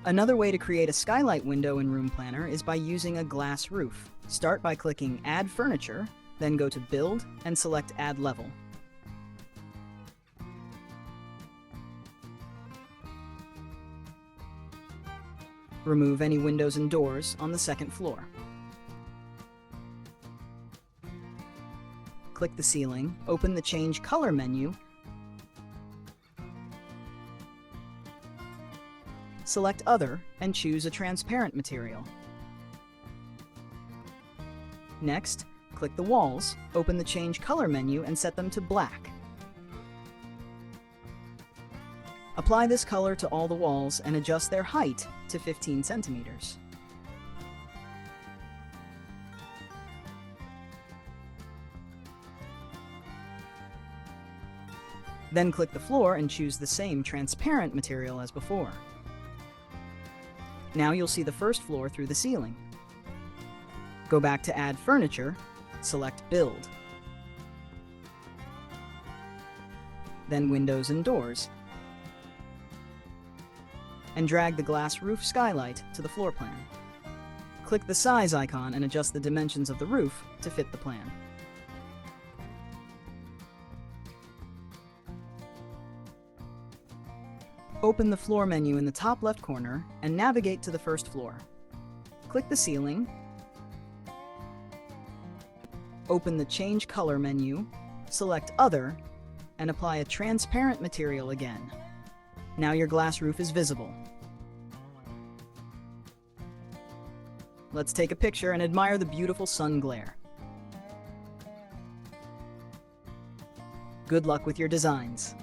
Another way to create a skylight window in Room Planner is by using a glass roof. Start by clicking Add Furniture, then go to Build and select Add Level. Remove any windows and doors on the second floor. Click the ceiling, open the Change Color menu, select Other, and choose a transparent material. Next, click the walls, open the Change Color menu and set them to black. Apply this color to all the walls and adjust their height to 15 centimeters. Then click the floor and choose the same transparent material as before. Now you'll see the first floor through the ceiling. Go back to Add Furniture, select Build. Then Windows and Doors, and drag the glass roof skylight to the floor plan. Click the size icon and adjust the dimensions of the roof to fit the plan. Open the floor menu in the top left corner and navigate to the first floor. Click the ceiling, open the Change Color menu, select Other, and apply a transparent material again. Now your glass roof is visible. Let's take a picture and admire the beautiful sun glare. Good luck with your designs.